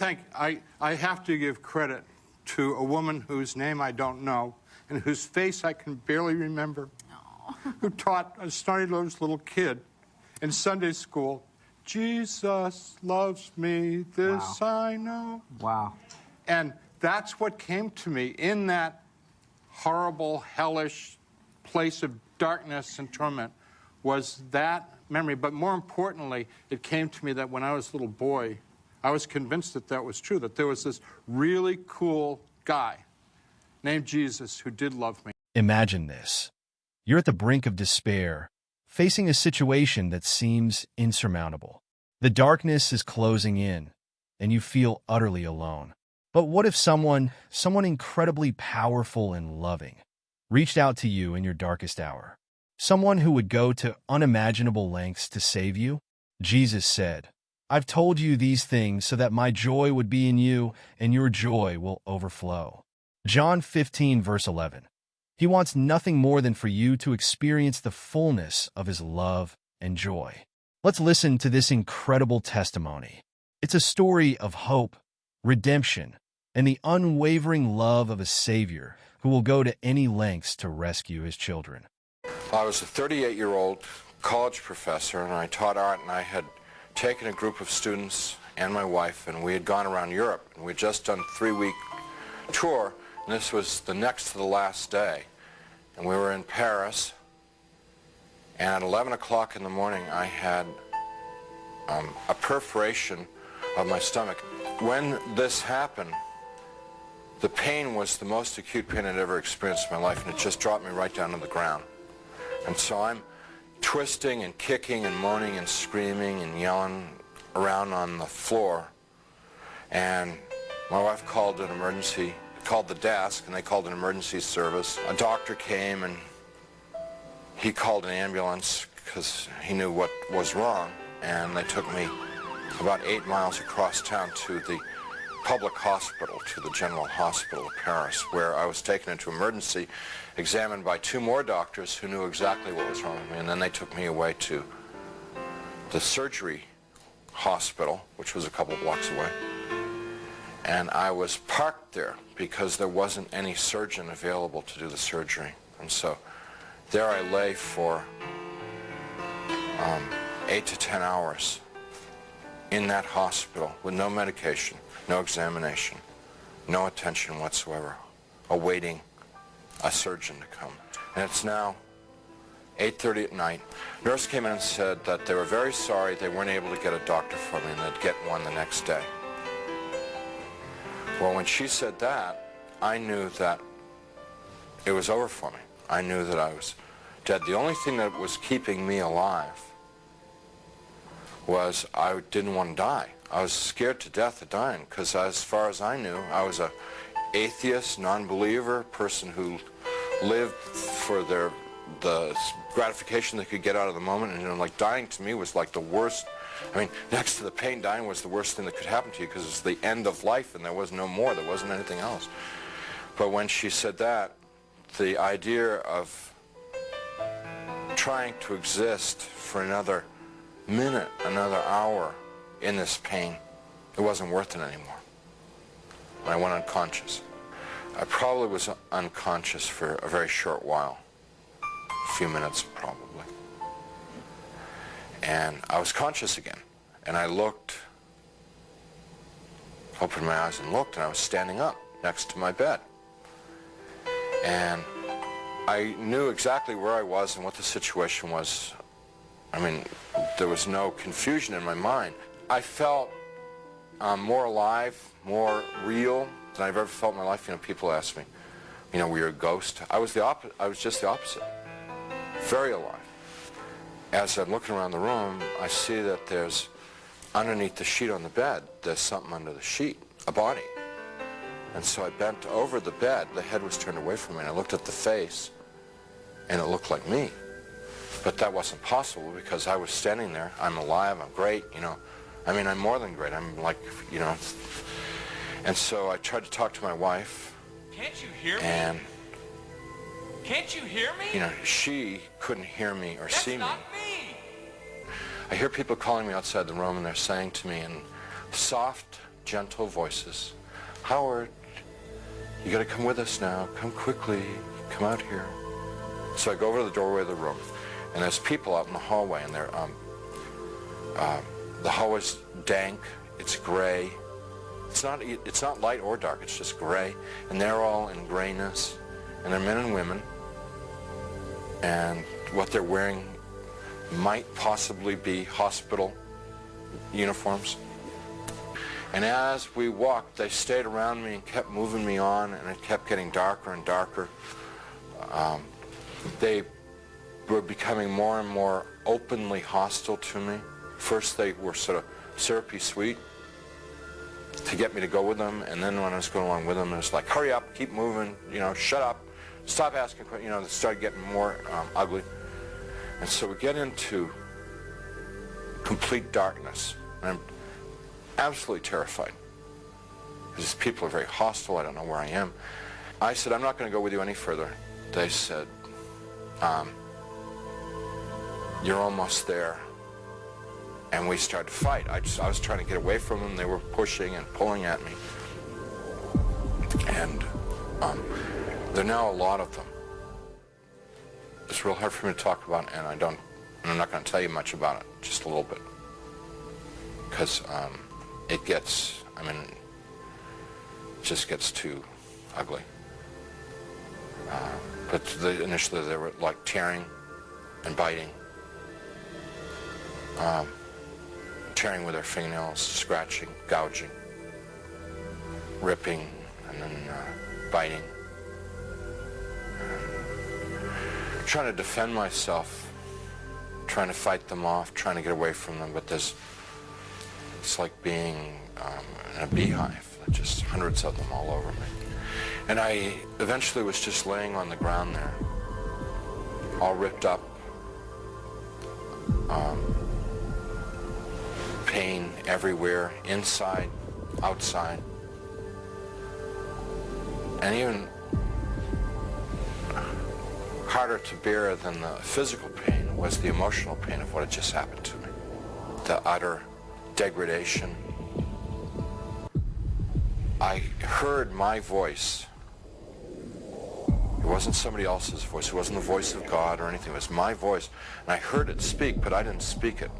I have to give credit to a woman whose name I don't know and whose face I can barely remember, who taught a snotty-nosed little kid in Sunday school, Jesus loves me, this I know. Wow. And that's what came to me in that horrible, hellish place of darkness and torment, was that memory. But more importantly, it came to me that when I was a little boy, I was convinced that that was true, that there was this really cool guy named Jesus who did love me. Imagine this. You're at the brink of despair, facing a situation that seems insurmountable. The darkness is closing in, and you feel utterly alone. But what if someone incredibly powerful and loving, reached out to you in your darkest hour? Someone who would go to unimaginable lengths to save you? Jesus said, "I've told you these things so that my joy would be in you and your joy will overflow." John 15, verse 11. He wants nothing more than for you to experience the fullness of his love and joy. Let's listen to this incredible testimony. It's a story of hope, redemption, and the unwavering love of a Savior who will go to any lengths to rescue his children. I was a 38-year-old college professor, and I taught art, and I had taken a group of students and my wife, and we had gone around Europe, and we had just done a 3-week tour, and this was the next to the last day. And we were in Paris, and at 11 o'clock in the morning I had a perforation of my stomach. When this happened, the pain was the most acute pain I'd ever experienced in my life, and it just dropped me right down to the ground. And so I'm twisting and kicking and moaning and screaming and yelling around on the floor. And my wife called the desk, and they called an emergency service. A doctor came, and he called an ambulance because he knew what was wrong. And they took me about 8 miles across town to the public hospital, to the General Hospital of Paris, where I was taken into emergency, examined by 2 more doctors who knew exactly what was wrong with me, and then they took me away to the surgery hospital, which was a couple blocks away. And I was parked there because there wasn't any surgeon available to do the surgery. And so there I lay for 8 to 10 hours in that hospital with no medication, no examination, no attention whatsoever, awaiting a surgeon to come. And it's now 8:30 at night. Nurse came in and said that they were very sorry they weren't able to get a doctor for me and they'd get one the next day. Well, when she said that, I knew that it was over for me. I knew that I was dead. The only thing that was keeping me alive was I didn't want to die. I was scared to death of dying because as far as I knew, I was an atheist, non-believer, person who lived for the gratification they could get out of the moment. And like dying to me was like the worst. I mean, next to the pain, dying was the worst thing that could happen to you because it's the end of life and there was no more. There wasn't anything else. But when she said that, the idea of trying to exist for another minute, another hour in this pain, it wasn't worth it anymore. And I went unconscious. I probably was unconscious for a very short while, a few minutes probably. And I was conscious again, and I looked, opened my eyes and looked, and I was standing up next to my bed. And I knew exactly where I was and what the situation was. I mean, there was no confusion in my mind. I felt more alive, more real than I've ever felt in my life. You know, people ask me, you know, were you a ghost? I was just the opposite. Very alive. As I'm looking around the room, I see that there's, underneath the sheet on the bed, there's something under the sheet, a body. And so I bent over the bed, the head was turned away from me, and I looked at the face, and it looked like me. But that wasn't possible because I was standing there, I'm alive, I'm great, you know. I mean, I'm more than great, I'm like, you know. And so I tried to talk to my wife. Can't you hear me? And can't you hear me? You know, she couldn't hear me or see me. That's not me. I hear people calling me outside the room, and they're saying to me in soft, gentle voices. Howard, you got to come with us now. Come quickly. Come out here. So I go over to the doorway of the room, and there's people out in the hallway, and they're, the hallway's dank. It's gray. It's not light or dark. It's just gray, and they're all in grayness, and they're men and women, and what they're wearing might possibly be hospital uniforms. And as we walked, they stayed around me and kept moving me on, and it kept getting darker and darker. They were becoming more and more openly hostile to me. First they were sort of syrupy sweet to get me to go with them, and then when I was going along with them, it was like, hurry up, keep moving, you know, shut up, stop asking questions, you know, they started getting more ugly. And so we get into complete darkness, and I'm absolutely terrified. Because these people are very hostile, I don't know where I am. I said, I'm not going to go with you any further. They said, you're almost there. And we started to fight. I was trying to get away from them. They were pushing and pulling at me. And there are now a lot of them. It's real hard for me to talk about, and I'm not going to tell you much about it, just a little bit. Because it just gets too ugly. But initially they were like tearing and biting. Tearing with their fingernails, scratching, gouging, ripping, and then biting. Trying to defend myself, trying to fight them off, trying to get away from them, but it's like being in a beehive, just hundreds of them all over me. And I eventually was just laying on the ground there, all ripped up, pain everywhere, inside, outside. And even harder to bear than the physical pain was the emotional pain of what had just happened to me. The utter degradation. I heard my voice. It wasn't somebody else's voice. It wasn't the voice of God or anything. It was my voice. And I heard it speak, but I didn't speak it.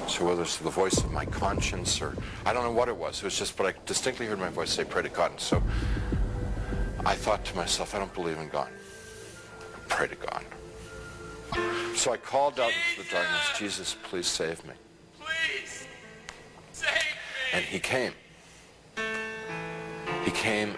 So whether it's the voice of my conscience or I don't know what it was. It was just, but I distinctly heard my voice say, pray to God. And so I thought to myself, I don't believe in God. Pray to God. So I called out into the darkness, Jesus, please save me. Please, save me. And he came. He came.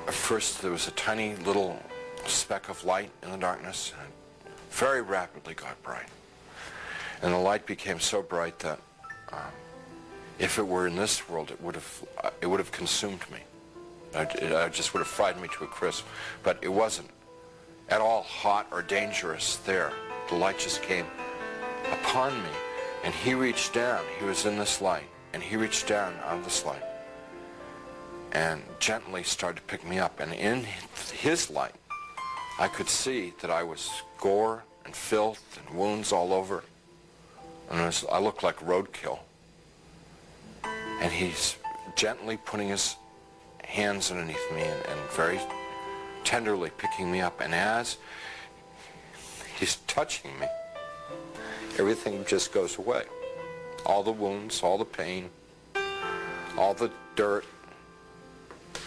At first there was a tiny little speck of light in the darkness, and it very rapidly got bright. And the light became so bright that if it were in this world, it would have consumed me. It just would have fried me to a crisp. But it wasn't at all hot or dangerous there. The light just came upon me, and he reached down. He was in this light, and he reached down out of this light and gently started to pick me up. And in his light, I could see that I was gore and filth and wounds all over. And I looked like roadkill. And he's gently putting his hands underneath me and very tenderly picking me up. And as he's touching me, everything just goes away. All the wounds, all the pain, all the dirt,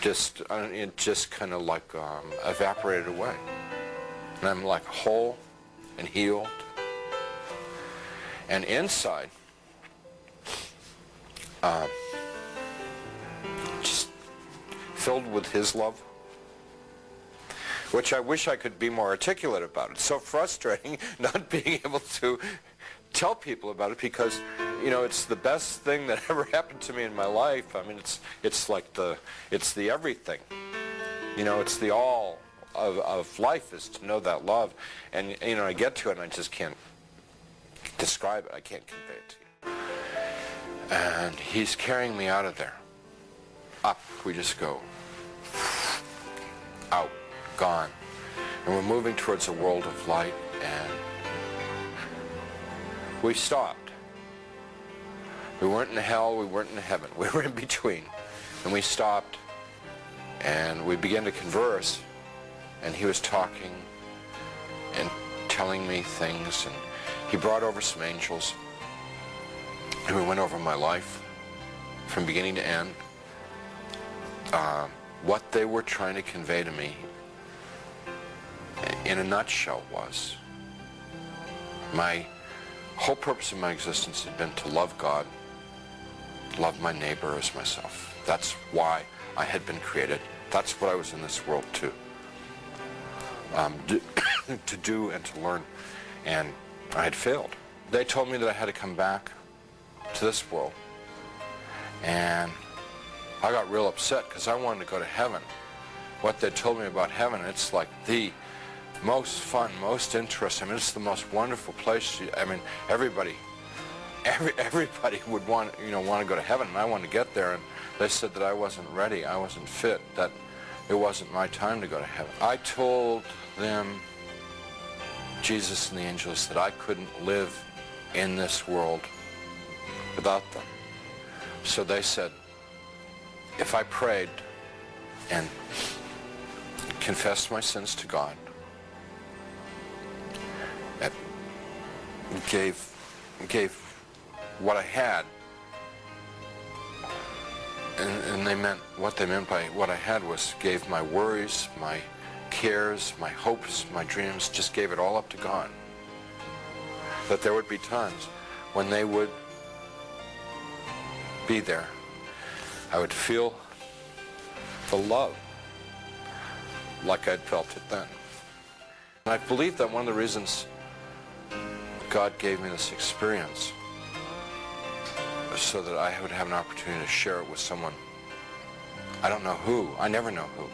it just kind of like evaporated away. And I'm like whole and healed. And inside, just filled with his love, which I wish I could be more articulate about. It's so frustrating not being able to tell people about it because, you know, it's the best thing that ever happened to me in my life. I mean, it's like it's the everything. You know, it's the all of life is to know that love. And, you know, I get to it and I just can't describe it. I can't convey it to you. And he's carrying me out of there. Up we just go. Out. Gone. And we're moving towards a world of light, and we stopped. We weren't in hell, we weren't in heaven. We were in between. And we stopped, and we began to converse, and he was talking and telling me things, and he brought over some angels, and we went over my life from beginning to end. What they were trying to convey to me, in a nutshell, was my whole purpose of my existence had been to love God, love my neighbor as myself. That's why I had been created. That's what I was in this world to do and to learn. And I had failed. They told me that I had to come back to this world. And I got real upset because I wanted to go to heaven. What they told me about heaven, it's like the most fun, most interesting. I mean, it's the most wonderful place. I mean, everybody would want to go to heaven, and I wanted to get there. And they said that I wasn't ready, I wasn't fit, that it wasn't my time to go to heaven. I told them, Jesus and the angels, that I couldn't live in this world without them. So they said, if I prayed and confessed my sins to God, and gave what I had, and what they meant by what I had was gave my worries, my cares, my hopes, my dreams, just gave it all up to God. That there would be times when they would be there, I would feel the love like I'd felt it then. And I believe that one of the reasons God gave me this experience was so that I would have an opportunity to share it with someone. I don't know who, I never know who,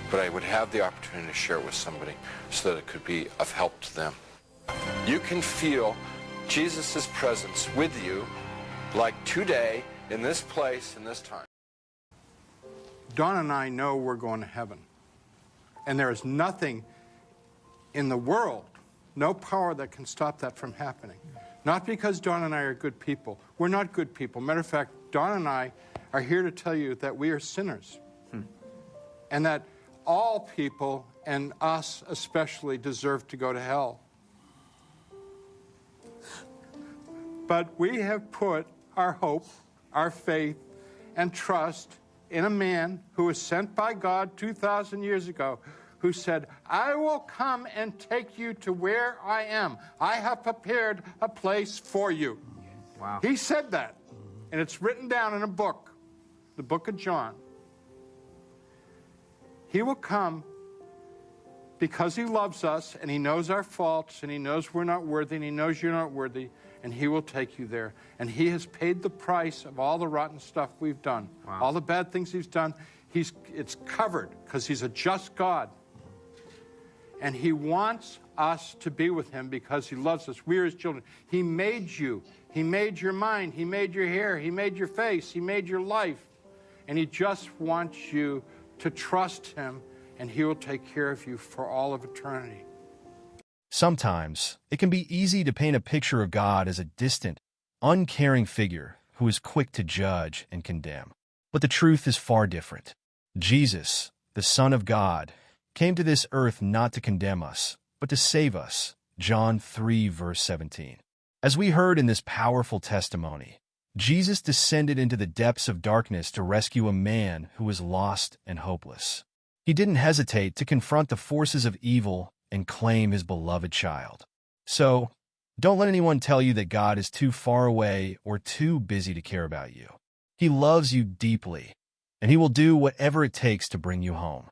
but I would have the opportunity to share it with somebody so that it could be of help to them. You can feel Jesus' presence with you like today, in this place, in this time. Dawn and I know we're going to heaven. And there is nothing in the world, no power that can stop that from happening. Not because Dawn and I are good people. We're not good people. Matter of fact, Dawn and I are here to tell you that we are sinners. And that all people, and us especially, deserve to go to hell. But we have put our hope, our faith, and trust in a man who was sent by God 2,000 years ago, who said, I will come and take you to where I am. I have prepared a place for you. Wow. He said that, and it's written down in a book, the book of John. He will come because he loves us, and he knows our faults, and he knows we're not worthy, and he knows you're not worthy, and he will take you there. And he has paid the price of all the rotten stuff we've done. Wow. All the bad things he's done, it's covered because he's a just God. And he wants us to be with him because he loves us. We're his children. He made you. He made your mind. He made your hair. He made your face. He made your life. And he just wants you to trust him, and he will take care of you for all of eternity. Sometimes it can be easy to paint a picture of God as a distant, uncaring figure who is quick to judge and condemn. But the truth is far different. Jesus, the Son of God, came to this earth not to condemn us, but to save us. John 3, verse 17. As we heard in this powerful testimony, Jesus descended into the depths of darkness to rescue a man who was lost and hopeless. He didn't hesitate to confront the forces of evil and claim his beloved child. So, don't let anyone tell you that God is too far away or too busy to care about you. He loves you deeply, and he will do whatever it takes to bring you home.